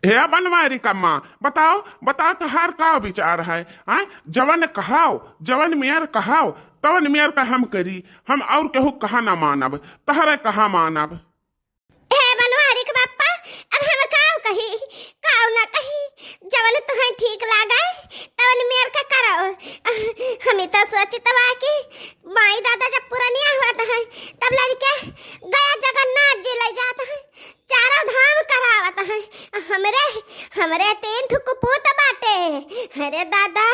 हे बनवारी कम्मा, बताओ बताओ तहार का विचार है? जवन कहाओ, जवन मेयर कहाओ तवन मेयर का हम करी। हम और केहू कहा ना मानब, तहरे कहा मानब। हे बनवारी के बापा, अब हम काव कही काव ना कही, जवन तुम्हें ठीक लागे तवन मेयर का करो। हमें तो सोचित बा कि माई दादा जब पुरानिया हुआ था तब लड़के गया जगन्नाथ जी ले जाता है, चारों धाम करावत है। हमरे हमरे 3 ठुक पूत बाटे। अरे दादा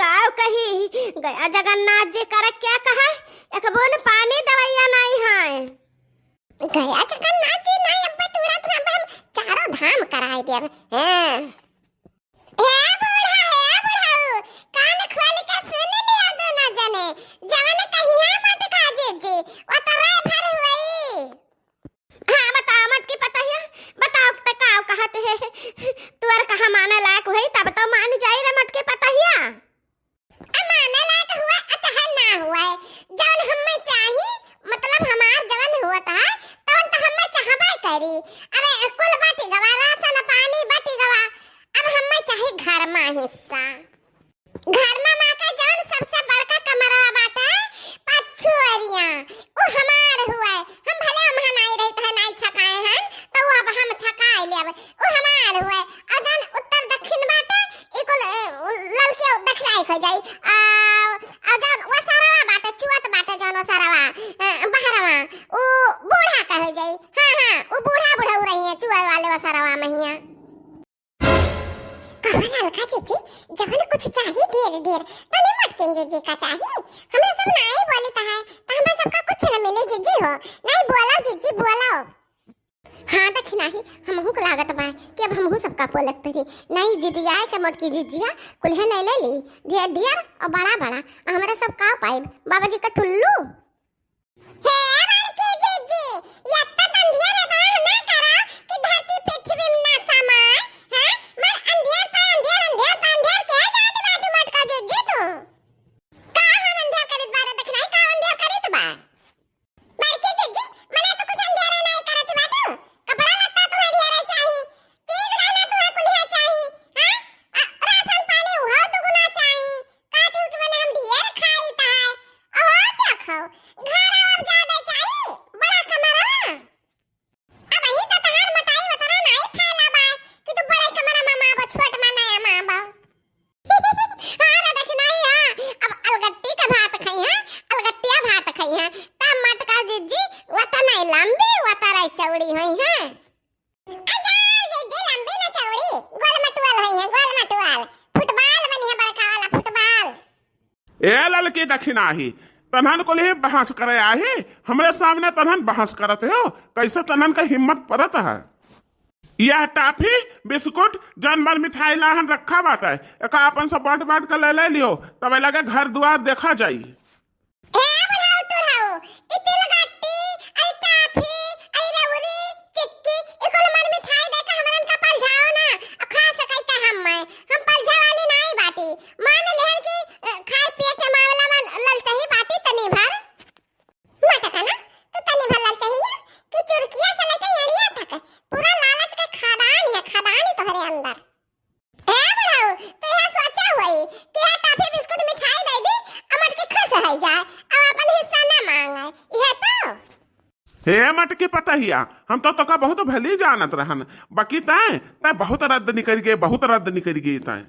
काव कही गया जगन्नाथ जी कर क्या कहा, एक बूंद पानी दवाइया नहीं है। गया जगन्नाथ जी नहीं, अब्बा तुरंत हम चारों धाम कराए देब। हे बूढ़ा कान खोल के सुन लिया दोनों जने, जवन कहिया मत काजे जी ओ तरे भर हुई। हां बताओ मत की पता है, बताओ पे काव कहते है तू और कहा माने लायक हुई तब तो मान जाई रे मत के पता है। माने लायक हुआ अच्छा ना हुआ जवन हमें चाहिए, मतलब हमार जवन हुआ था तवन तो हमें चाहबे करी। अरे कुल बाटी गवा, राशन पानी बाटी गवा, अब हमें चाहे घर में हिस्सा। घर में मां का जवन सबसे बड़का कमरा बाटे पछुअरिया वो हमार हुआ। हम भले हम नहीं रही था नहीं छकाए हैं तो अब हम छकाए लेब, वो हमार हुआ। अजन उत्तर दक्षिण बाटे इकुल ललके दखराई हो जाई। अजन वो सारा बाटे चुअत बाटे जनो सारा बहरवा वो बूढ़ा का हो जाई। हां वो बूढ़ा बूढ़ा रही है चुआ वाले वो सारा महिया। ललका जी जवन कुछ चाहिए ढेर ढेर तने मटकिन जी का चाहिए। हमें सब नहीं बोलता है तो हमें सबका कुछ न मिले जी हो नहीं बोला जी बोलो। हाँ देखी नहीं हमहू को लागत बा कि अब हमहू सबका बोलत पड़ी नहीं जीदिया के मोटकी जीजिया कुल्हे नहीं ले ली ढेर ढेर और बड़ा बड़ा हमारा सब का पाइब बाबा जी का ठुल्लू। हे मारकी जीजी ये तो अंधिया रे ना करा कि धरती पृथ्वी में ना समाए। हैं मैं अंधेर पे अंधेर के जात बाजू मटका जीजी तू का हम अंधेर करित बारे देखना है का अंधेर करित बा। मारकी जीजी मने तो कुछ अंधेर नहीं करत बा तू, कपड़ा लत्ता तुम्हें ढेर चाहिए, चीज रहना तुम्हें कुल्हे चाहिए। हां राशन पानी हुआ दुगुना चाहिए, काटू के बने हम ढेर खाई ता है और देखो घर और ज्यादा चाहिए बड़ा कमरा। अब ही तो तहार मटाई वतरा नहीं फैला बा कि तू बड़े कमरा में मां बा छोट में नया मां बा। हां रे देख नहीं है अब अलगट्टी का भात खाई है, अलगट्टिया भात खाई है तब मटका जीजी वता नहीं लंबी वता रही चौड़ी हुई है। अजाल जीजी लंबी ना चौड़ी गोल मटवाल हुई है, गोल मटवाल फुटबॉल बनी है बड़का वाला फुटबॉल। ए ललकी दक्षिणाही तनहन को ले बहस करे आहे, हमरे सामने तनहन बहस करते हो, कैसे तनहन का हिम्मत परत है। यह टाफी बिस्कुट जानवर मिठाई लाहन रखा बाटा है, एका अपन सब बांट बांट कर ले लियो तब लगे घर द्वार देखा जाई। ए बुढ़ाऊ टुढ़ाऊ इतिल गट्टी अरे टाफी अरे रउरी चिक्की इकुल मन मिठाई देके हमरन का पलझाओ ना खा सकै का हम पलझा वाली नहीं बाटी। मान लेहन की खाए पिए के मामला में ललचही बाटी तनी भर मटका ना तो तनी भर ललचही कि चुरकिया से लेके एड़िया तक पूरा लालच का खदान है, खदान तोहरे अंदर। ए बुढ़ाऊ तो यह सोचा हुई कि यह टाफी बिस्कुट मिठाई दे दी अमर के खुश रह जाए अब अपन हिस्सा ना मांगे यह तो। हे मटकी पता हिया हम तो का बहुत भली जानत रहन, बाकी तय बहुत रद्द निकल गए, बहुत रद्द निकल गई तय।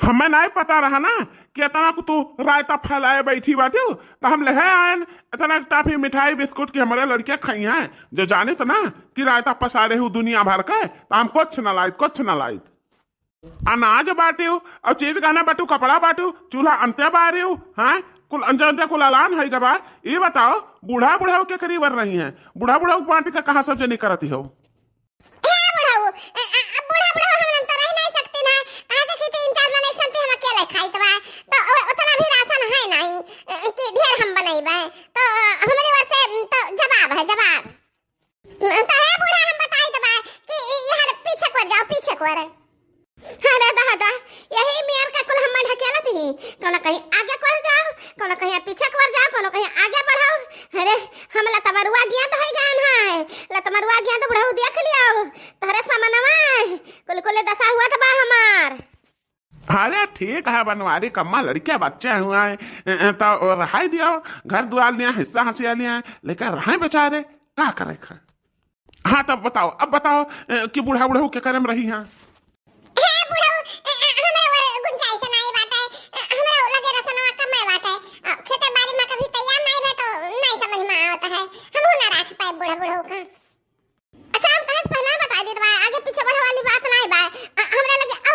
हमें नहीं पता रहा ना कि इतना को तू रायता फैलाए बैठी बाटे तो हम ले आयन इतना टाफी मिठाई बिस्कुट की हमारे लड़कियां खाई हैं जो जाने तो ना कि रायता पसारे हूँ दुनिया भर के तो हम कुछ न लाई अनाज बाटे और चीज गाना बाटू कपड़ा बाटू चूल्हा अंत्य बारे हाँ कुल अंजा कुल अलान है गबा। ये बताओ बूढ़ा बूढ़ा के करीब रही हैं, बूढ़ा बूढ़ा बांट का कहाँ सबसे नहीं करती हो। खाई तो उतना भी राशन है नहीं कि ढेर हम बनाइबे तो हमरे वासे तो जवाब है जवाब तो है बूढ़ा हम बताई दबा कि यहां पीछे को जाओ पीछे को रे। अरे दादा यही मेयर का कुल हम ढकेला थी कोनो कहीं आगे को जाओ कोनो कहीं पीछे को जाओ कोनो कहीं आगे बढ़ाओ। अरे हम लतमरुआ गया तो है गान है लतमरुआ गया तो बुढ़ऊ देख लियो तोरे सामनवा अरे ठीक है बनवारी कम्मा, लड़के बच्चे हुए हैं तो रहाई दियो, घर दुआर लिया, हिस्सा हंसिया लिया, लेकिन रहे बेचारे क्या करे खा। हाँ तब बताओ, अब बताओ कि बूढ़ा बूढ़ा के करे में रही हैं।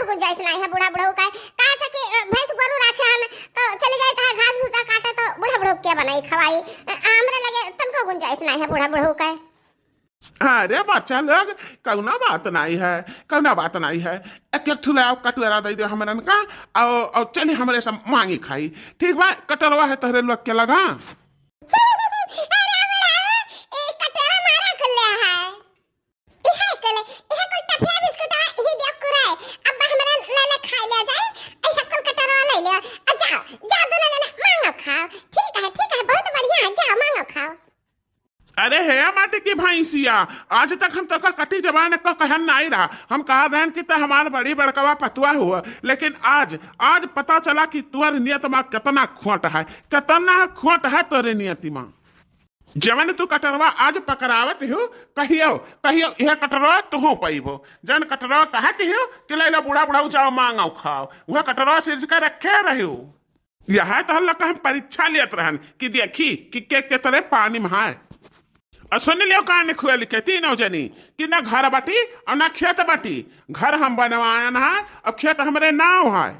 गुंजाइश नहीं है बूढ़ा बुढ़ऊ का, कहा से कि भैंस गोरू रखे हम तो चले जाए कहा घास भूसा काटे तो बूढ़ा बुढ़ऊ क्या बनाई खवाई, हमरे लगे तुमको गुंजाइश नहीं है बूढ़ा बुढ़ऊ का। अरे बच्चा लोग कौना बात नहीं है, कौना बात नहीं है, एक एक ठुला कटोरा दे दो हमरन का और चली हमरे सब मांगी खाई। ठीक बा, कटरवा है तहरे लोग के लगा। अरे है माटी की भैंसिया, आज तक हम तो कटी जबान को कहन नहीं रहा, हम कहा रहन कि हमारा बड़ी बड़कवा पतुआ हुआ, लेकिन आज आज पता चला कि तुअर नियत में कितना खोट है, कितना खोट है तोरे नियति में। जवन तू कटरवा आज पकड़ावत हो, कहियो कहियो यह कटरवा तुहो पैबो, जन कटरवा कहत हो कि लैला बूढ़ा बुढ़ा जाओ मांगो खाओ, वह कटरवा सिर्ज कर रखे रहो। यह तो हम हम परीक्षा लेत रहन कि देखी कि के तरह पानी में है। और सुन लियो कान खुआ लिखे तीनों जनी कि ना घर बाटी और ना खेत बाटी, घर हम बनवायन है और खेत हमरे नाव है।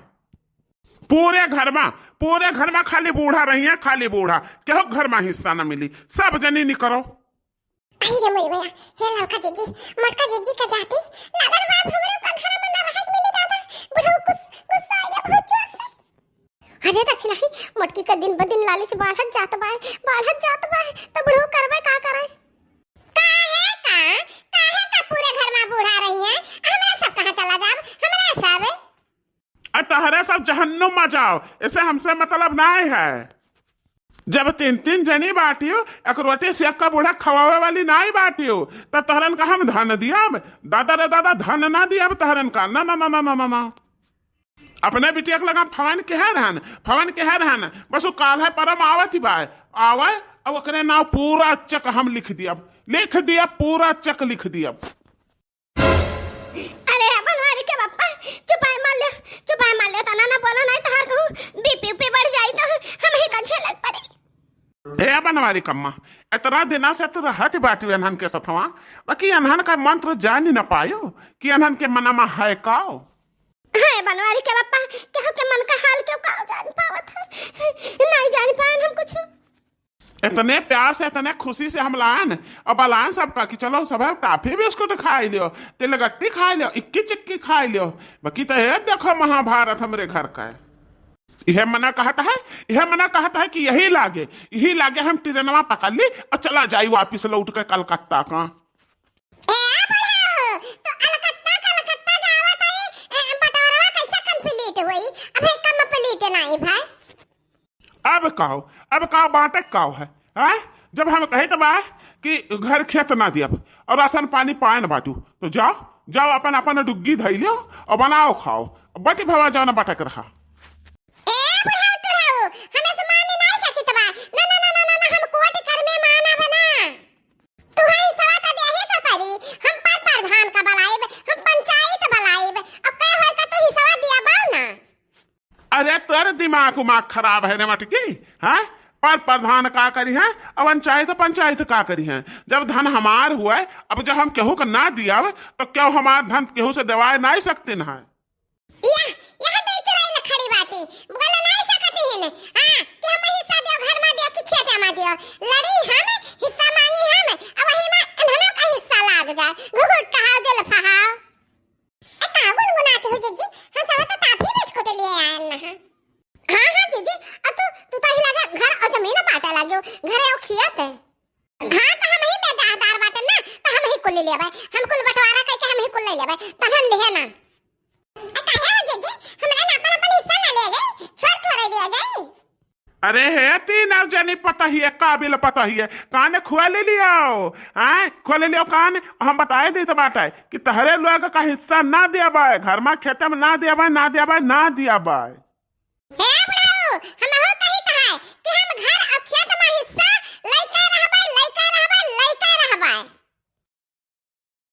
पूरे घर में खाली बूढ़ा रही है, खाली बूढ़ा, क्यों घर में हिस्सा ना मिली, सब जनी निकरो। अरे मोरी भैया, हे लड़का जीजी, मोटका जीजी का जाती, लगन बाप हमरे का घर में ना रहत मिली दादा, बुढ़ऊ कुछ गुस्सा आया बहुत जोर से। अरे देखी नहीं, मोटकी का दिन ब दिन लालच बढ़त जात बा, तो बुढ़ऊ करबे का करे। काहे का पूरे घर में बूढ़ा रही है, हमरा सब कहां चला जाब, हमरा सब तहरे सब जहन्नुम में जाओ, इसे हमसे मतलब नहीं है। जब तीन तीन जनी बाटियो एक रोटी से का बूढ़ा खवावे वाली नहीं बाटियो, तब तहरन का हम धन दिया, दादा रे दादा धन ना दिया तहरन का, ना ना ना ना ना ना। अपने बिटिया के लगा फवन के है रहन, बस वो काल है परम आवत ही बाय आवे, अब ओकरे नाव पूरा चक हम लिख दिया पूरा चक लिख दिया। अरे बनवारी के बापा चुपाई मार ले तना ना बोलो नहीं तो हर कहूं बीपी बढ़ जाई तो हम ही का झेलत पड़ी। हे बनवारी कम्मा, इतना दिना से तो रहत बाटी अनहन के सथवा, बाकी अनहन का मंत्र जान ही ना पायो कि अनहन के मनमा है काओ। हाय बनवारी के बापा, केहू के मन का हाल क्यों का जान पावत है, नहीं जान पाए हम कुछ। इतने प्यार से इतने खुशी से हम लान और बलान सबका कि चलो सब टाफी बिस्कुट खा लियो, तिलगट्टी खा लियो, इक्की चिक्की खा लियो, बाकी तो ये देखो महाभारत हमरे घर का है। यह मना कहता है कि यही लागे हम ट्रेनवा पकड़ ली और चला जाई वापिस लौट के कलकत्ता का। अब कहो बाटे काव है, जब हम कहे तो बा कि घर खेत ना दिया और राशन पानी पाए न बाटू, तो जाओ अपन डुग्गी धई लियो और बनाओ खाओ, बटी भवा जाओ ना बटक रहा। अरे तेरे दिमाग खराब है न मटकी, है पर प्रधान का करी है, अब पंचायत का करी है। जब धन हमार हुआ है, अब जब हम केहू का ना दिया तो क्यों हमार धन केहू से दवाए नहीं सकते न है। अरे है तीन और जानी पता ही है काबिल पता ही है कान खुआ ले लिया आए खुआ ले लिया कान हम बताए दी तो बात है कि तहरे लोग का हिस्सा ना दिया बाय घर में खेते में ना दिया बाय ना दिया बाय ना दिया बाय